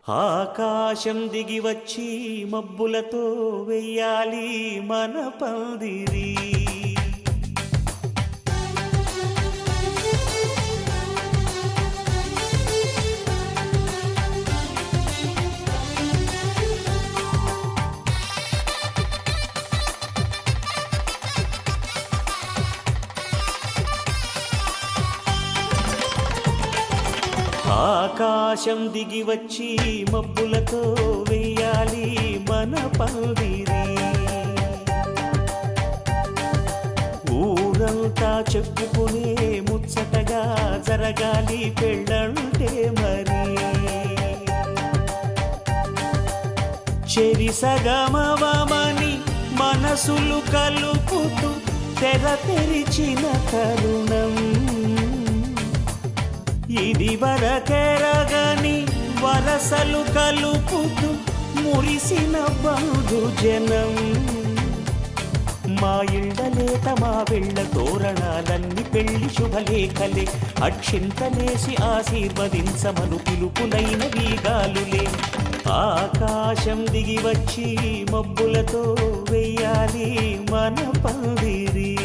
ఆకాశం దిగి వచ్చి మబ్బులతో వెయ్యాలి మన పందిరి. ఆకాశం దిగి వచ్చి మబ్బులతో వెయ్యాలి మన పందిరి. ఊరంతా చెప్పుకునే ముచ్చటగా జరగాలి పెళ్ళంటే మరి. చెరిసగమవమని మనసులు కలుపుతూ తెర తెరిచిన తరుణం. ఇది వరకెరగని వరసలు కలుపుతూ మురిసిన బంధుజనం. మా ఇళ్ళలేత మా వెళ్ళ తోరణాలన్నీ పెళ్లి శుభలేఖలే. అక్షింతలేసి ఆశీర్వదించమను పిలుపులైన వీగాలులే. ఆకాశం దిగి వచ్చి మబ్బులతో వెయ్యాలి మన పందిరి.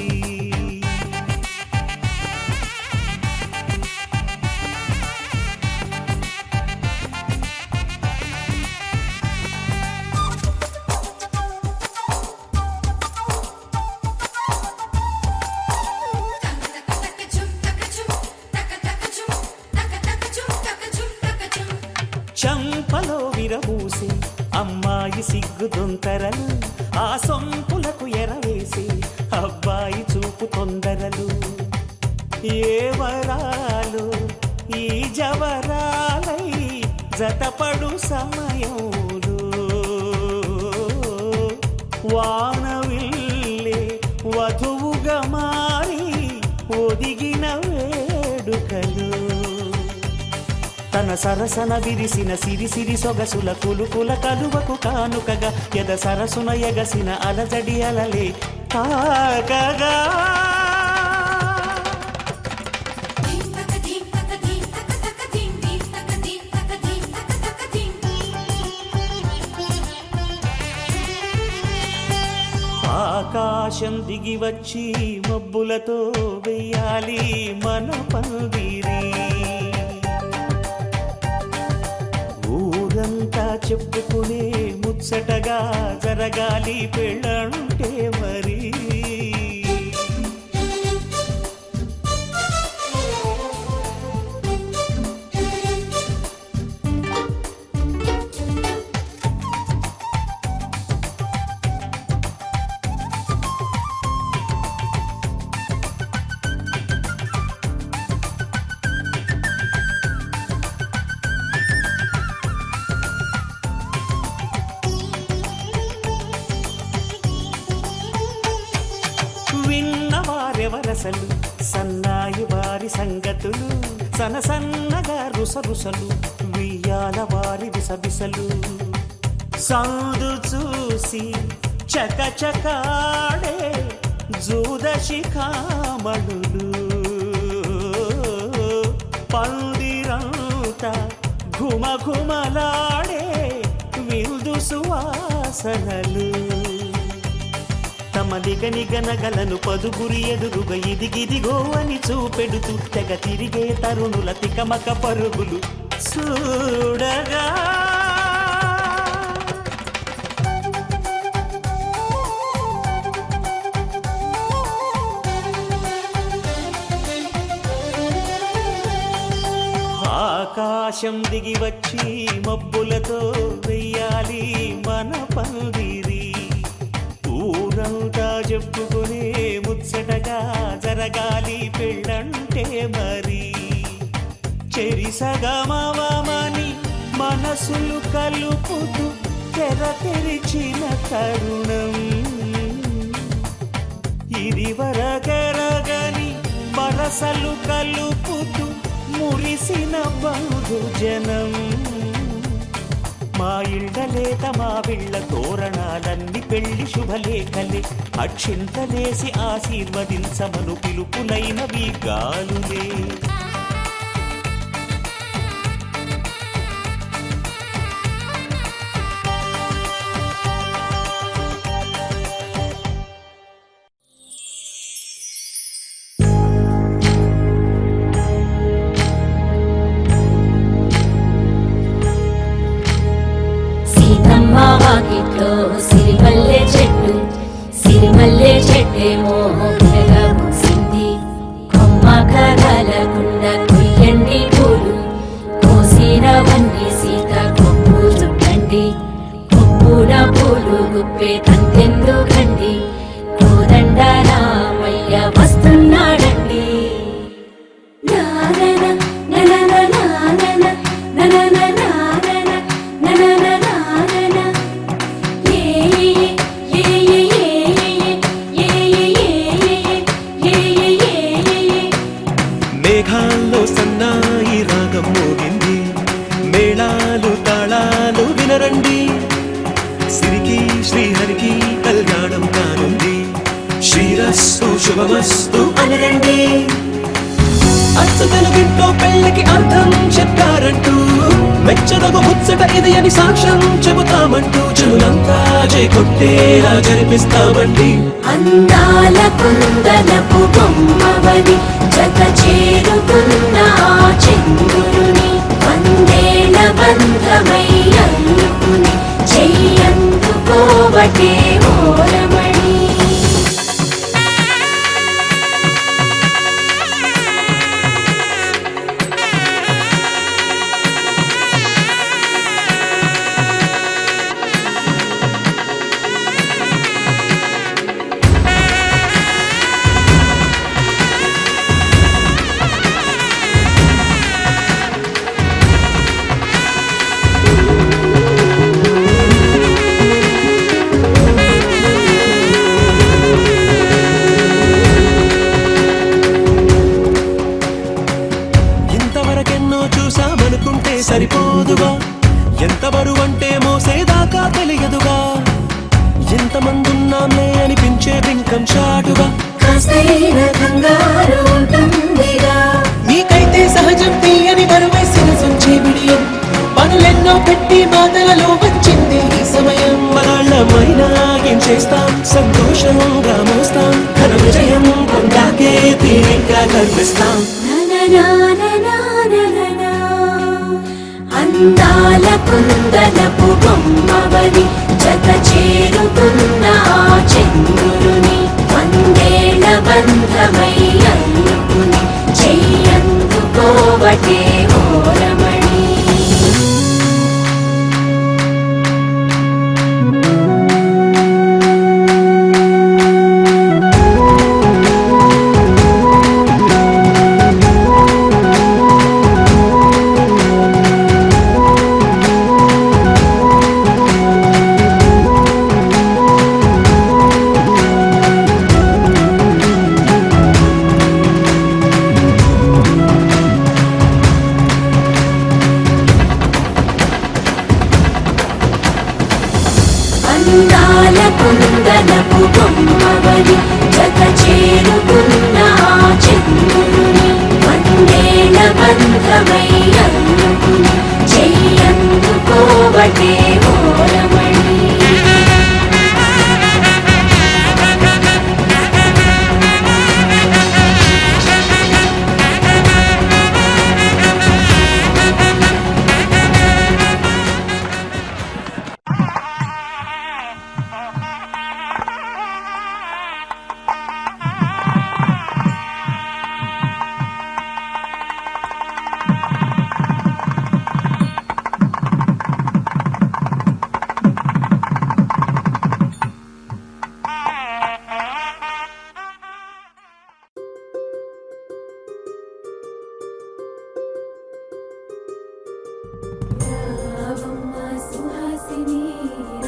చంపలో విరబూసి అమ్మాయి సిగ్గుదొంతరలు. ఆ సొంపులకు ఎరవేసి అబ్బాయి చూపు తొందరలు. ఏ వరాలు ఈ జవరాలై జతపడు సమయంలో. వానవిల్లే వధువుగా మారి ఒదిగిన వేడుకలు. తన సరసన విరిసిన సిరిసిరి సొగసుల కులుకుల కలువకు కానుకగా ఎద సరసున ఎగసిన అలజడి అలలే తాకగా. ఆకాశం దిగి వచ్చి మబ్బులతో వెయ్యాలి మన పందిరి. ఊరంతా చెప్పుకునే ముచ్చటగా జరగాలి పెళ్ళంటే మరి. విన్నవారెవరసలు సన్నాయి వారి సంగతులు. సనసన్నగా రుసరుసలు వియ్యాల వారి విసబిసలు. సందు చూసి చకచకాడే జూదశిఖామణులు. పందిరంతా ఘుమఘుమలాడే విందు సువాసనలు. తమ నిగనిగనగలను పదుగురి ఎదురుగా ఇదిగిదిగో అని చూపెడుతూ తెగ తిరిగే తరుణుల తికమక పరుగులు చూడగా. ఆకాశం దిగి వచ్చి మబ్బులతో వెయ్యాలి మన పందిరి. ఊరంతా చెప్పుకునే ముచ్చటగా జరగాలి పెళ్ళంటే మరి. చెరిసగమవమని మనసులు కలుపుతూ తెర తెరిచిన తరుణం. ఇది వరకెరగని వరసలు కలుపుతూ మురిసిన బంధుజనం. మా ఇళ్ళలేత మా వీళ్ళ తోరణాలన్నీ పెళ్లి శుభలేఖలే. అక్షింతలేసి ఆశీర్వదించమను పిలుపులైనవి గాలులే. సిరిమల్లె చెట్టేమో మొగ్గగా పూసింది. కొమ్మ కదలకుండా కొయ్యండి పూలు, కోసినవన్నీ సీత కొప్పు చుట్టండి. కొప్పున పూలు గుప్పే తంతెందుకండి, కోదండ రామయ్య వస్తున్నాడండి. నానన ననన నానన ననన నానన ననన నానన ఏ ఏ ఏ ఏ ఏ ఏ మేఘాల్లో సన్నాయి రాగం మోగింది, మేళాలు తాళాలు వినరండి. సిరికి శ్రీహరికి కళ్యాణం కానుంది, శ్రీరస్తు శుభమస్తు అనరండి. అచ్చు తెలుగింట్లో పెళ్లికి అర్థం చెప్పారంటూ, మెచ్చదగు ముచ్చట ఇది అని సాక్ష్యం చెబుతామంటూ, జనులంతా జై కొట్టేలా జరిపిస్తామండి. అందాల కుందనపు బొమ్మవని జత చేరుకున్న ఆ చంద్రుని, వందేల బంధమై అల్లుకుని చెయ్యందుకోవటే ఓరమణి. ఇంతవరకెన్నో చూసామనుకుంటే సరిపోదుగా, ఎంత బరువంటే మోసేదాకా తెలియదుగా. ఎంతమందున్నాంలే అనిపించే బింకం చాటుగా, కాస్తైన కంగారు ఉంటుందిగా. నీకైతే సహజం తీయని బరువేసిన సంచే బిడియం, పనులెన్నో పెట్టి మాటలలో వచ్చింది ఈ సమయం. మనాళ్ళమైనా ఏం చేస్తాం, సంతోషంగా మోస్తాం, ఘన విజయం పొందాకే తీరిగ్గా కనిపిస్తాం. అందాల కుందనపు బొమ్మవని జత చేరుకున్న ఆ చంద్రుని, వందేల బంధమై అల్లుకుని చెయ్యందుకోవటే ఓరమణి. అందాల కుందనపు బొమ్మవని జత చేరుకున్న ఆ చంద్రుని, వందేల బంధమై అల్లుకుని చెయ్యందుకోవటే ఓరమణి. రావమ్మ సుహాసిని,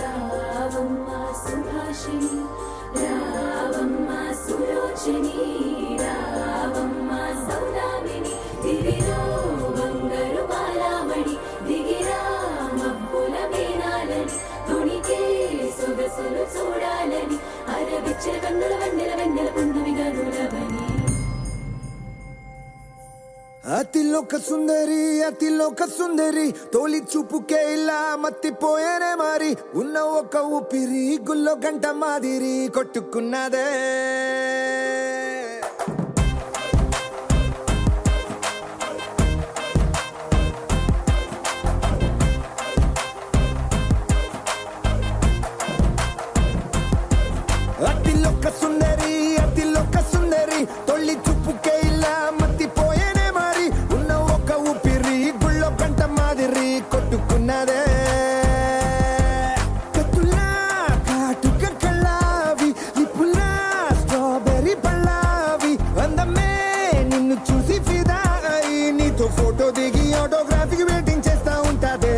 రావమ్మ సుభాషిణి, రావమ్మ సులోచని, రావమ్మ సౌదామిని, దివిలో బంగారు బాలామణి, దిగిరా మబ్బుల మేనాలని, తుణికే సొగసులు చూడాలని, అరవిచ్చిన కన్నుల వన్నెల వెన్నెల పున్నమిగా నులవని. అతిలోక సుందరి అతిలోక సుందరి, తోలి చూపుకే ఇలా మత్తిపోయేనే మారి, ఉన్న ఒక ఊపిరి గుల్లో గంట మాదిరి కొట్టుకున్నదే. అతిలోక కత్తులా కాటుక కళ్ళావి నిప్పులా స్ట్రాబెర్రీ పళ్ళావి అందమే నిన్ను చూసి ఫిదా అయి నీతో ఫోటో దిగి ఆటోగ్రాఫీకి వెయిటింగ్ చేస్తా ఉంటాదే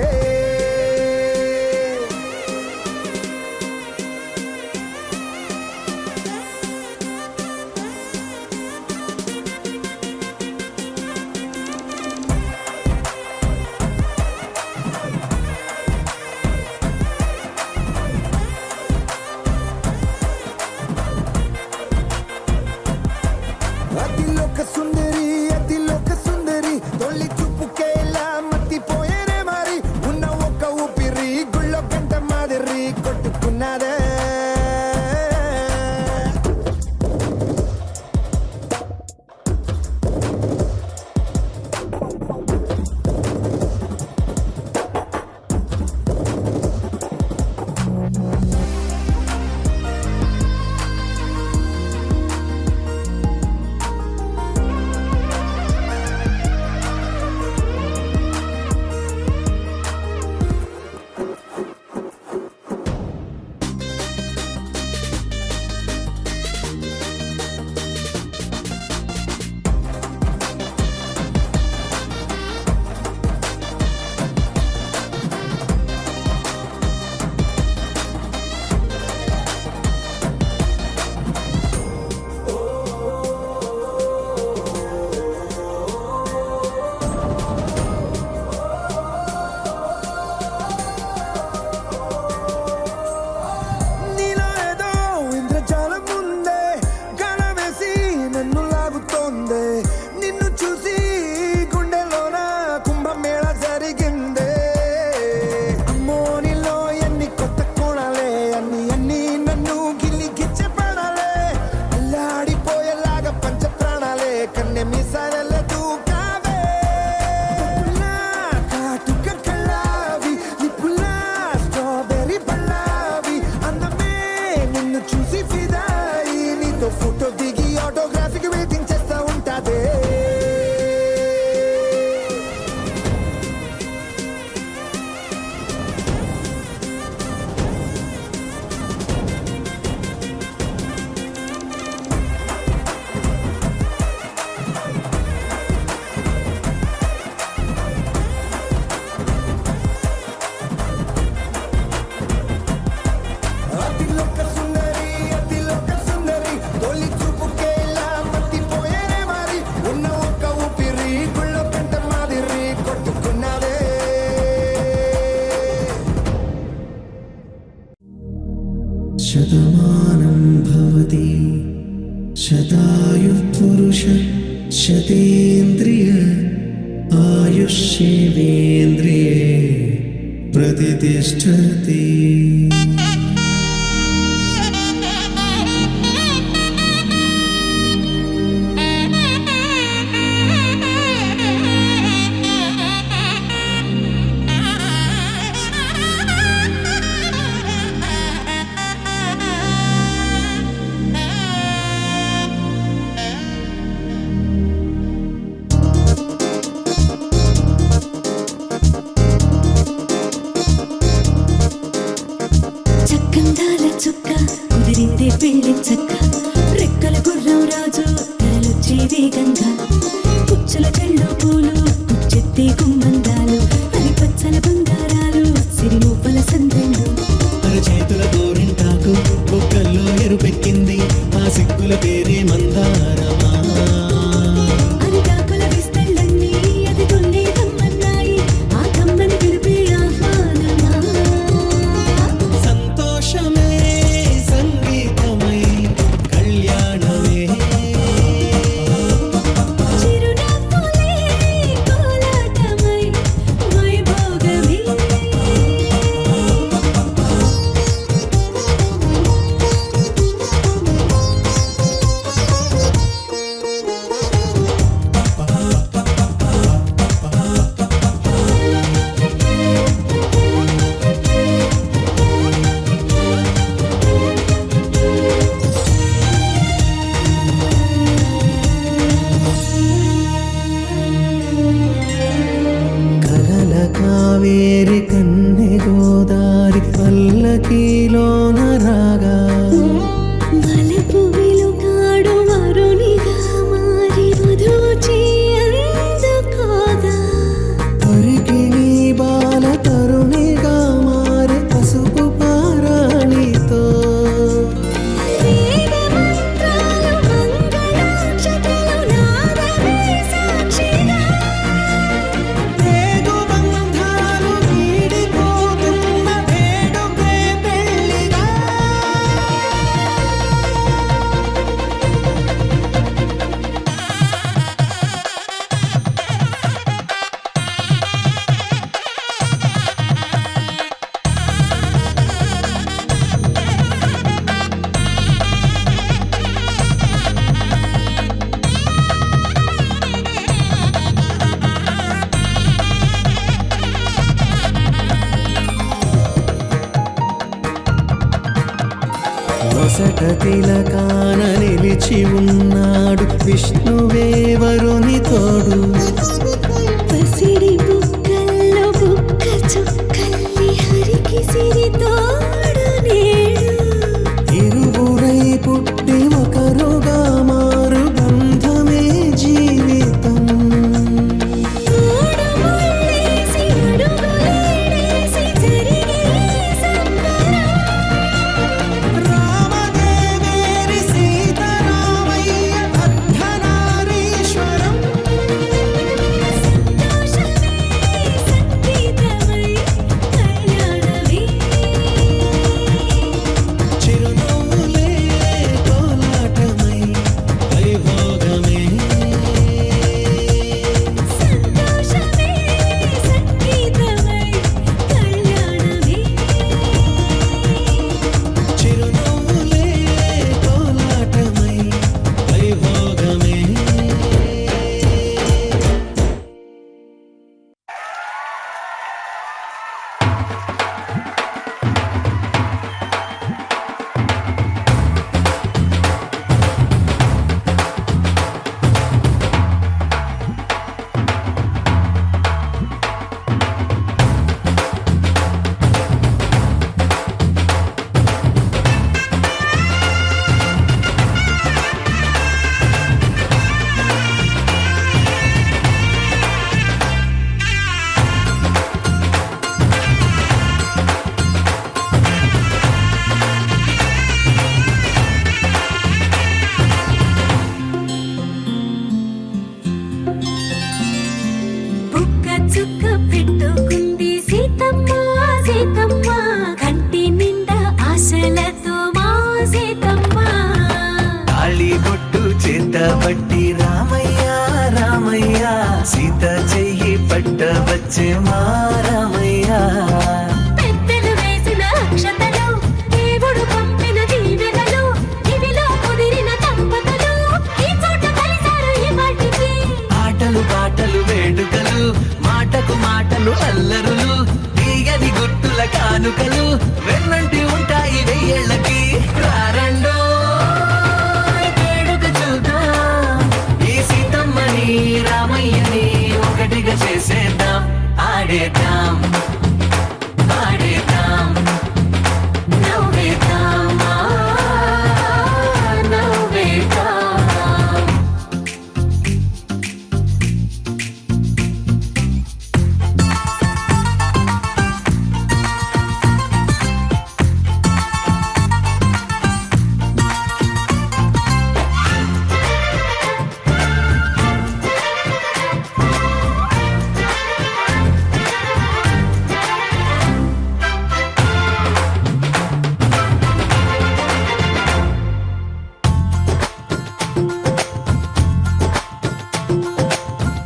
అతిలోక సుందరి తొలి చూపుకేలా మత్తిపోయేనే మరి ఉన్న ఒక్క ఊపిరి గుళ్ళో గంట మాదిరి కొట్టుకున్నదే నీలో ఏదో ఇంద్రజాలం ఉందే గణవేసి నన్ను లాగుతోందే నిన్ను చూసి గుండెలోన కుంభమేళ జరిగిందే అమ్మో నీలో ఎన్ని కొత్త కోణాలే అన్ని నన్ను గిల్లి గిచ్చపడాలే అల్లాడిపోయేలాగా పంచ ప్రాణాలే కన్నె మీసాల దూకావే కాటుక కళ్ళావి నిప్పులా స్ట్రాబెర్రీ పళ్ళావి అందమే నిన్ను చూసి ఫిదాయి నీతో ఫోటో దిగి ఆటోగ్రాఫీకి వెయిటింగ్ చేస్తా ఉంటాదే అతిలోక సుందరి తొలి చూపుకేలా మత్తిపోయేనే మరి ఉన్న ఒక్క ఊపిరి గుళ్ళో కంట మాదిరి కొట్టుకున్నదే శతమానం భవతి శతాయుః పురుష శతేంద్రియ ఆయుష్యేవేంద్రియే ప్రతిష్టతి చక్కందాల చుక్క కుదిరిందే పెళ్లి చక్క రెక్కల గుర్రం రాజు తరలొచ్చే వేగంగా కుచ్చుల చెళ్ళు పూలు కుచ్చెత్తే గుమ్మందాలు అది పచ్చల బంగారాలు సిరిమూపల సందెండు అరచేతుల గోరింటాకు బొక్కల్లో ఎరుపెక్కింది ఆ సిగ్గుల పేరే మందారమా అరిటాకుల విస్తళ్ళన్నీ అది తుల్లి తమ్మన్నాయి ఆ తమ్మని పిలిపే ఆహ్వానమా సంతోషమే సంగీతమై నొసట తిలకాన నిలిచి ఉన్నాడు విష్ణువే వరుని తోడు. పసిడి బుక్కల్లో బుక్క చుక్కల్లి హరికి సిరి తోడు నేడు. ఇరువురై పుట్టి ఒకరుగా మారు బంధమే జీవితం. మూడు ముళ్ళేసి అడుగులేసి జరిగే సంబరం. రామదేవేరి సీతారామయ్య అర్ధనారీశ్వరం. సంతోషమే సంగీతమై కళ్యాణమే. చిరునవ్వులే కోలాటమై వైభోగమే. సంతోషమే సంగీతమై కళ్యాణమే. చిరునవ్వులే కోలాటమై వైభోగమే. బుక్క చుక్క పెట్టుకుంది సీతమ్మ సీతమ్మ. కంటి నిండా ఆశలతో మా సీతమ్మ. తాళి బొట్టు చేత పట్టి రామయ్య రామయ్య సీత చెయ్యి పట్ట వచ్చే మా రామయ్య. పెద్దలు వేసిన అక్షతలు దేవుడు పంపిన దీవెనలు. ఇవిలో కుదిరిన దంపతులు ఈ చోట కలిసారు ఈ వాటికి. ఆటలు పాటలు వేడుకలు మాటకు మాటలు అల్లరులు తీయని గుర్తుల కానుకలు వెన్నంటి ఉంటాయి వెయ్యేళ్ళకి. రారండో వేడుక చూద్దాం ఈ సీతమ్మని రామయ్యని ఒకటిగా చేసేద్దాం. ఆడేద్దాం ఆడేద్దాం నవ్వేద్దాం నవ్వేద్దాం.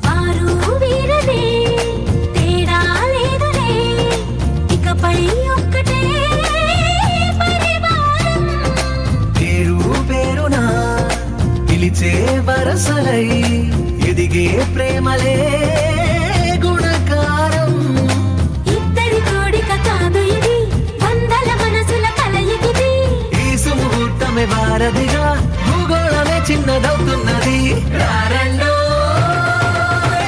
వారు వీరనే తేడా లేదులే. ఇకపై ఒక్కటే పరివారం. పేరు పేరునా పిలిచే వరసలై ఎదిగే ప్రేమలే గుణకారం. ఇద్దరి కోడిక కాదు ఇది, వందల మనసుల కలయికిది. ఈ సుముహూర్తమే వారధిగా భూగోళమే చిన్నదవుతున్నది. రారండో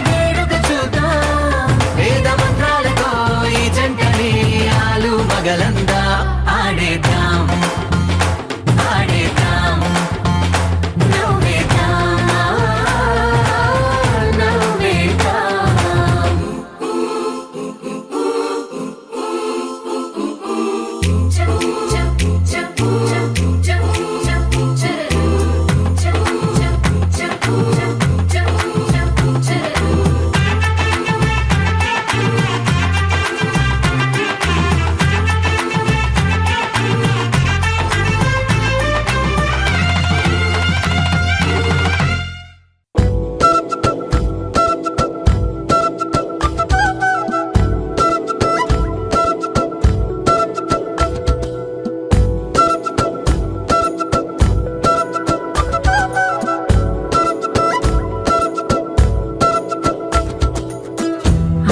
వేడుక చూద్దాం వేద మంత్రాలతో ఈ జంటని ఆలు మగలందా. ఆడేద్దాం ఆడేద్దాం నవ్వేద్దాం నవ్వేద్దాం.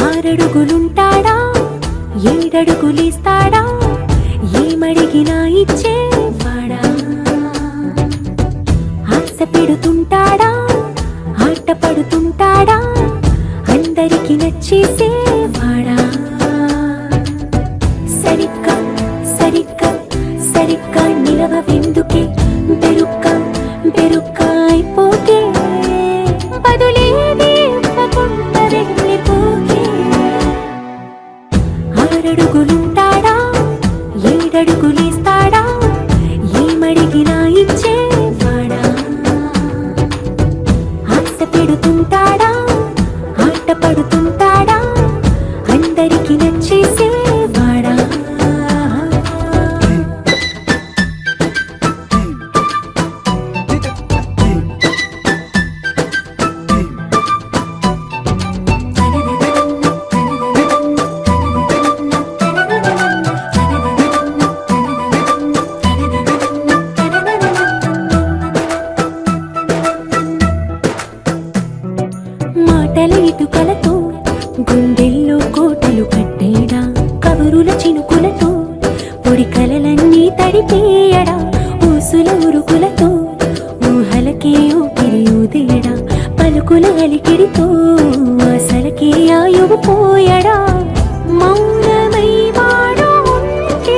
ఆరడుగులుంటాడా ఏడడుగులిస్తాడా ఏమడిగినా ఇచ్చేవాడా. పెడుతుంటాడా ఆట పడుతుంటాడా అందరికి నచ్చేసేవాడా సరిగ్గా సరిగ్గా సరిగ్గా నిలవెందుకే బెరుక్క బెరుక్క అయిపోకే బదులేది ఇవ్వకుండా వెళ్ళిపోకే ఆరడుగులుంటాడా ఏడడుగులేస్తాడా ఏమడిగినా ఇచ్చేవాడా ఆశ పెడుతుంటాడా ఆట పడుతుంటాడా అందరికి నచ్చేసేవాడా మాటల ఇటుకలతో గుండెల్లో కోటలు కట్టేడా కబురుల చినుకులతో పొడి కలలన్నీ తడిపేయడా ఊసుల ఉరుకులతో ఊహలకే ఊపిరి ఊదేయడా పలుకుల అలికిడితో ఆశలకే ఆయువు పోయడా మౌనమై వాడు ఉంటే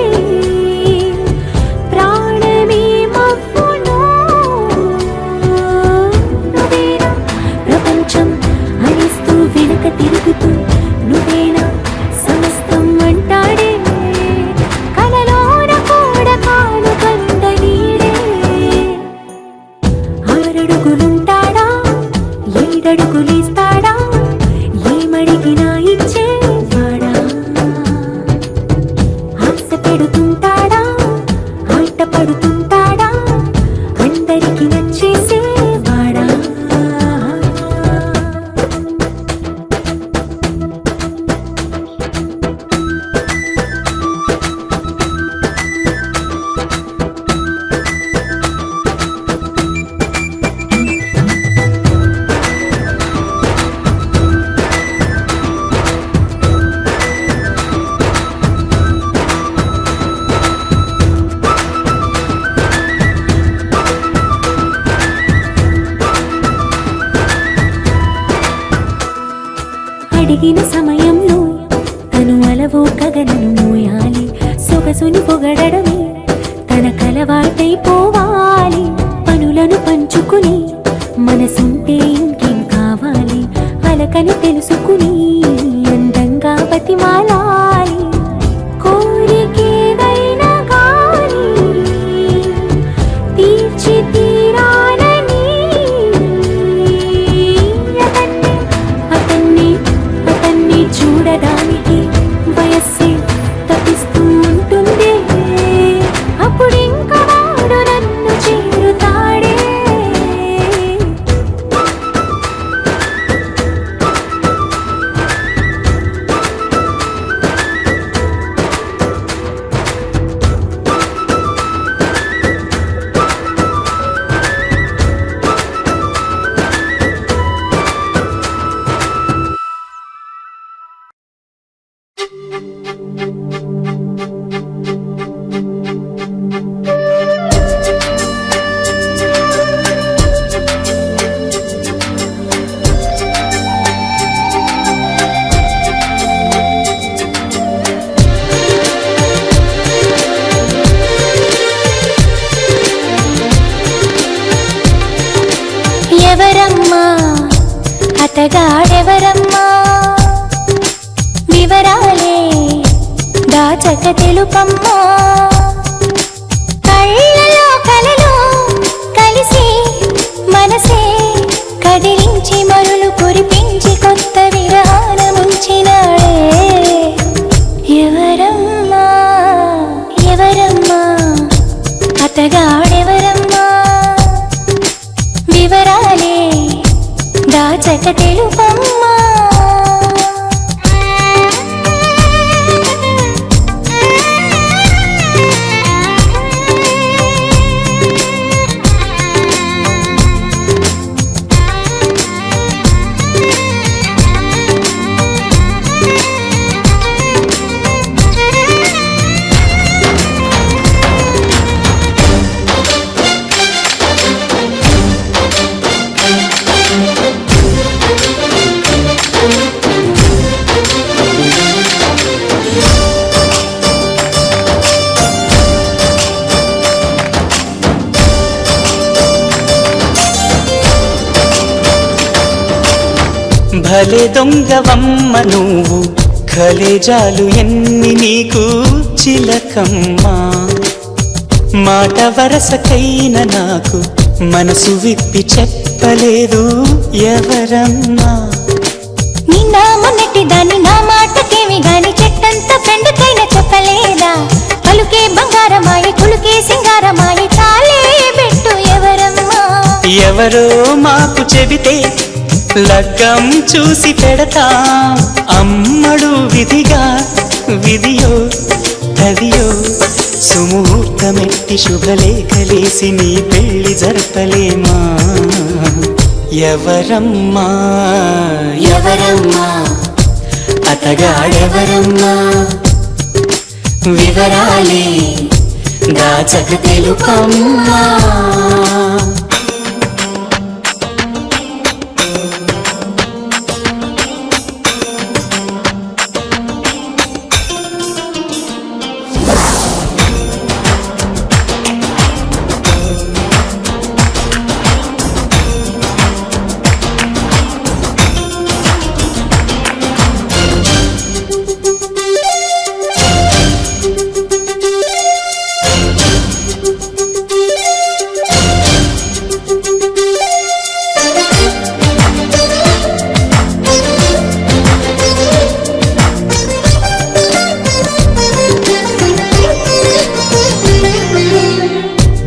ప్రాణమే మవ్వును నువ్వేనా ప్రపంచం అనిస్తూ వెనుక తిరుగుతూ నువ్వేనా సమస్తం అంటాడే కలలోన కూడా కాను కంద నీడే ఆరడుగులుంటాడా ఏడడుగులేస్తాడా ఏమడిగినా ఇచ్చేవాడా ఆశ పెడుతుంటాడా ఆట పడుతుంటాడా అందరికి నచ్చేసేవాడా అడిగిన సమయంలో తను అలవో గగనను మోయాలి సొగసుని పొగడమే తన కలవాటైపోవాలి పనులను పంచుకుని మనసుంటే ఇంకేం కావాలి అలకని తెలుసుకుని అందంగా బతిమాలాలి కోరికేదైనా గాని తీర్చి తీరాలని అతన్ని అతన్ని చూడడానికి వయస్సే తప్పిస్తూ ఉంటుంది అప్పుడింకా వాడు నన్ను చేరుతాడే ఎవరమ్మా అతగాడెవరమ్మా వివరాలే దాచక తెలుపమ్మా కళ్ళలో కలలో కలిసి మనసే కదిలించి మరులు కురిపించి కొత్త విరహాన ముంచినాడే ఎవరమ్మా ఎవరమ్మా అతగాడెవరమ్మా వివరాలే దాచక తెలుపమ్మా భలే దొంగవమ్మ నువ్వు ఖలేజాలు ఎన్ని నీకు చిలకమ్మా మాట వరసకైన నాకు మనసు విప్పి చెప్పలేదు ఎవరమ్మా నిన్న మొన్నటి దాన్ని నా మాటకేమి గాని చెట్టంత ఫ్రెండ్కైనా చెప్పలేదా పలుకే బంగారమాయి కులుకే సింగారమాయి తాలే పెట్టు ఎవరమ్మా ఎవరో మాకు చెబితే లగ్గం చూసి పెడతా అమ్మడు విధిగా విధియో తదియో సుముహూర్తమెట్టి శుభలేఖలేసి నీ పెళ్లి జరపలేమా ఎవరమ్మా ఎవరమ్మా అతగాడెవరమ్మా వివరాలే దాచక తెలుపమ్మా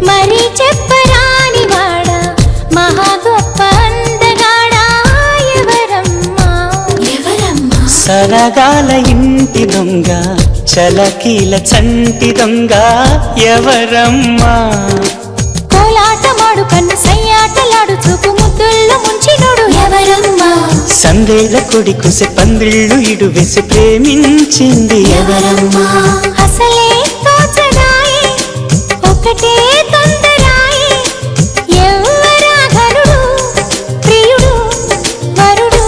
మరి చెప్పరాని వాడా మహా గొప్ప అందగాడా ఎవరమ్మా ఎవరమ్మా సరగాల ఇంటి దొంగ చలకీల చంటి దొంగ ఎవరమ్మా కోలాటమాడు కన్ను సయ్యాటలాడు చూపు ముద్దుల్లో ముంచినోడు ఎవరమ్మా సందేల కొడి కుసె పందిళ్ళు ఇడు వేసి ప్రేమించింది ఎవరమ్మా అసలే తోచడాయి ఒకటే తొందరాయి ఎవరా ఘనుడు ప్రియుడు వరుడు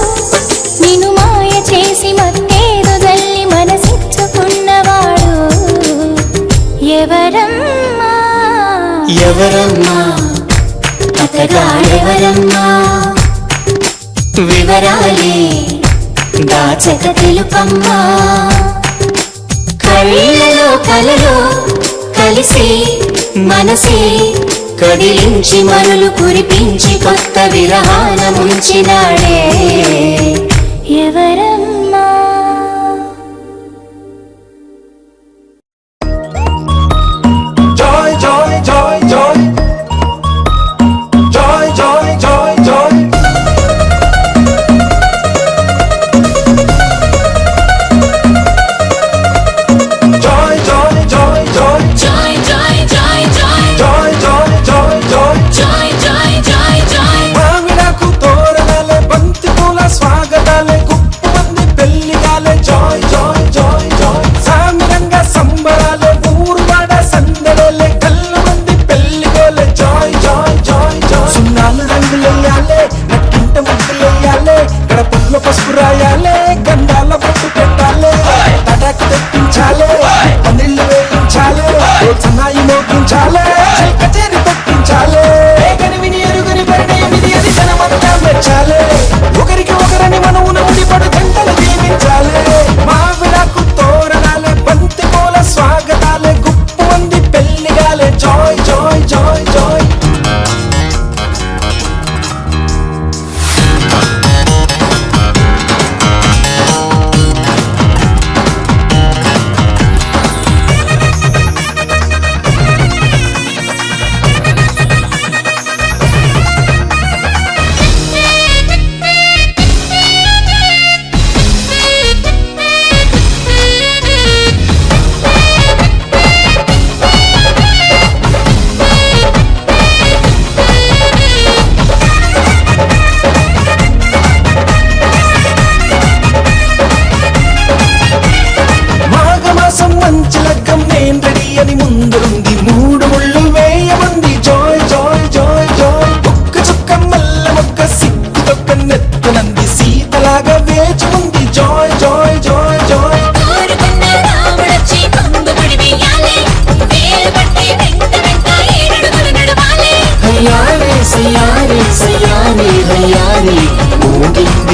నిన్ను మాయ చేసి మత్తేదో జల్లి మనసిచ్చుకున్నవాడు ఎవరమ్మా ఎవరమ్మా అతగాడెవరమ్మా వివరాలే దాచక తెలుపమ్మా కళ్ళలో కలలో కలిసి మనసే కదిలించి మరులు కురిపించి కొత్త విరహాల ముంచినాడే ఎవరమ్మా Joy, joy, joy, joy. Joy, joy, joy, joy. Joy, joy, joy, joy. joy joy joy joy Joy, joy, joy, joy. joy joy joy joy మామిడాకు తోరణాలే బంతి పూల స్వాగతాలే గుప్పు మంది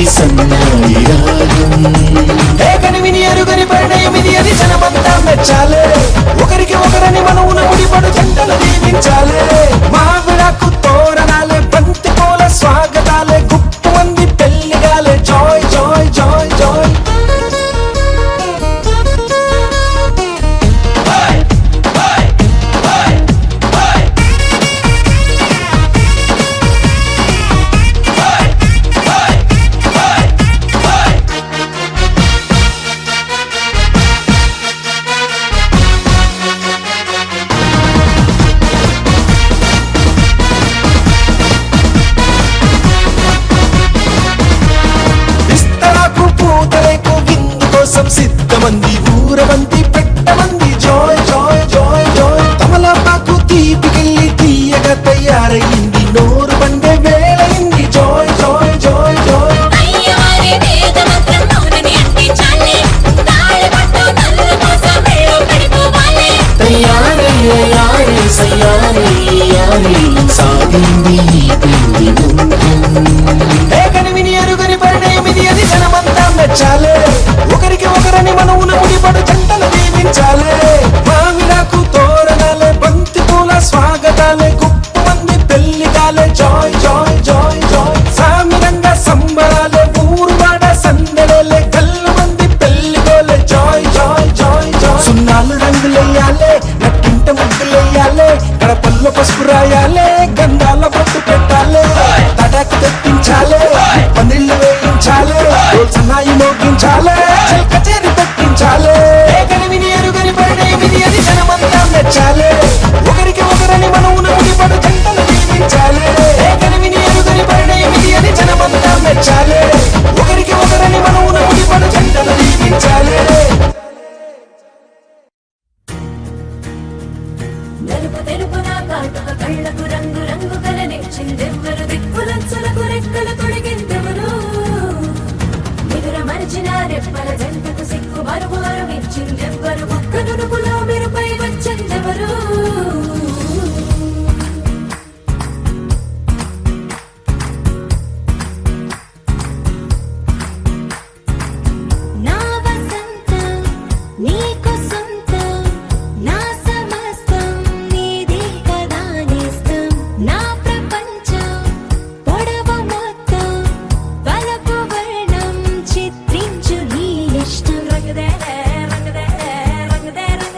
సన్నాయి రాగం. ఏ కనివిని ఎరుగని పరిణయం ఇది అని జనమంతా మెచ్చాలే ఒకరికి ఒకరని మనవున ముడిపడు జంటలు దీవించాలే మావిడాకు తోరణాలే బంతి పూల స్వాగతాలే గుప్పు మంది పెళ్లిగాలే జాయ్ జాయ్ జాయ్ జాయ్ విస్తరాకు పూతరేకు విందు కోసం సిద్ధమంది ఊరవంతి పెట్టమంది జాయ్ జాయ్ జాయ్ జాయ్ తమలపాకు తీపికెళ్ళి తీయగా తయారయింది నోరు పండే వేళయింది జాయ్ జాయ్ జాయ్ జాయ్ అయ్యవారి వేద మంత్రం నోరని అంటించాలి తాళిబట్టు నల్ల కోసం మెళ్ళో పడిపోవాలి తయారయ్యే యారే సయ్యారే యారే సాగింది ఈ పెళ్లి ముందు. ఏ కనివిని ఎరుగని పరిణయం ఇది అని జనమంతా మెచ్చాలే ఒకరికి ఒకరని మనవున ముడిపడు జంటలు దీవించాలే మావిడాకు తోరణాలే బంతి పూల స్వాగతాలే గుప్పు మంది పెళ్లిగాలే జాయ్ జాయ్ జాయ్ జాయ్ సామిరంగా సంబరాలే ఊరువాడ సందడలే గల్లు మంది పెళ్లిగోలే జాయ్ జాయ్ జాయ్ జాయ్ సున్నాలు రంగులెయ్యాలే నట్టింట ముగ్గులెయ్యాలే గడపల్లో పసుపు రాయాలే గంధాల బొట్టు పెట్టాలే తటాకు తెప్పించాలే పందిళ్ళు వేయించాలే సన్నాయి మోగించాలే కచేరి పెట్టించాలే ఏ కనివిని ఎరుగని పరిణయం ఇది అని జనమంతా మెచ్చాలే ఒకరికి ఒకరని మనవున ముడిపడు జంటలు దీవించాలే ఏ కనివిని ఎరుగని పరిణయం ఇది అని జనమంతా మెచ్చాలే ఒకరికి ఒకరని మనవున ముడిపడు జంటలు దీవించాలే నలుపు తెలుపున కాటుక కళ్ళకు రంగు రంగు కలనిచ్చిందెవ్వరు దిక్కులంచులకు రెక్కలు తొడిగిందెవరు నిదుర మరిచిన రెప్పల జంటకు సిక్కు మరుమారు ఇచ్చిందెవ్వరు ఒక్క నునుపులో మెరుపై వచ్చిందెవరు నా వసంతం నీకు సొంతం నా సమస్తం నీదే కదా నేస్తం నా ప్రపంచం పొడవు మొత్తం వలపు వర్ణం చిత్రించు నీ ఇష్టం రంగుదే రంగుదే రంగుదే రంగుదే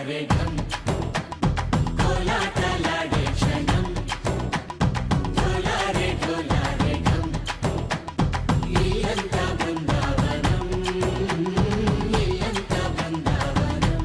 రే ఢమ్ కోలాటలాడే క్షణం ఢోలా రే ఢమ్ ఇల్లంతా బృందావనం ఇల్లంతా బృందావనం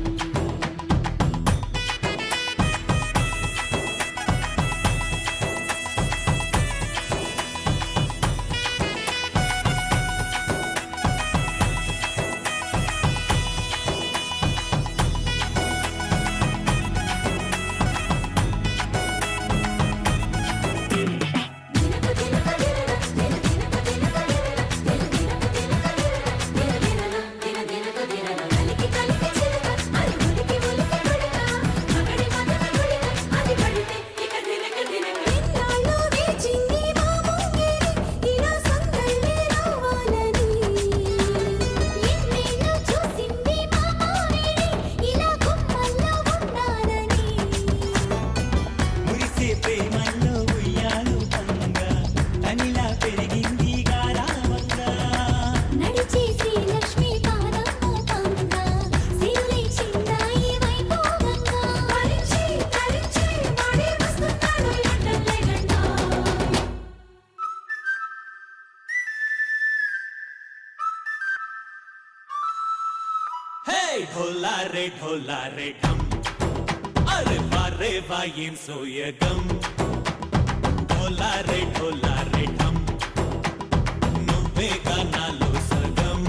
మురిసే ప్రేమల్లో ఉయ్యాలు పంగా తనిలా పెరిగింది గారావంగా నడిచే శ్రీలక్ష్మి పాదమ్మ పంగ సిరులై చిందాయి వైభోగంగా పరిచి వాడే వస్తున్నాడు లండన్ లేకుండా హే ఢోలా రే ఢమ్ అరే వా ఏం సోయగం ఢోలా రే ఢమ్ నువ్వే గానాలో సగం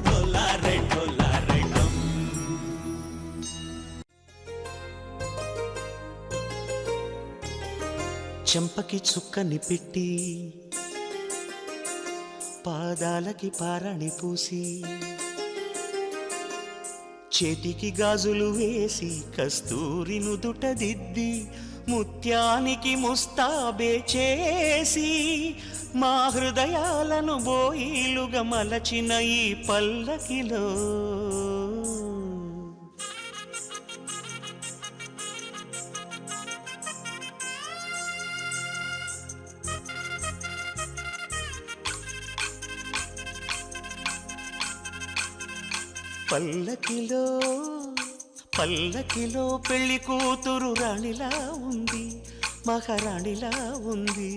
ఢోలా రే ఢమ్ చెంపకి చుక్కని పెట్టి పాదాలకి పారాణి పూసి చేతికి గాజులు వేసి కస్తూరి నుదుట దిద్ది ముత్యానికి ముస్తాబే చేసి మా హృదయాలను బోయిలుగా మలచిన ఈ పల్లకిలో పల్లకిలో పెళ్లి కూతురు రాణిలా ఉంది మహారాణిలా ఉంది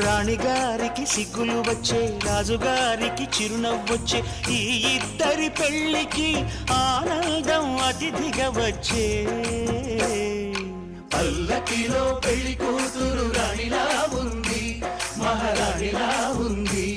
రాణిగారికి సిగ్గులు వచ్చే రాజుగారికి చిరునవ్వొచ్చే ఈ ఇద్దరి పెళ్లికి ఆనందం అతిథిగా వచ్చే పల్లకిలో పెళ్లి కూతురు రాణిలా ఉంది మహారాణిలా ఉంది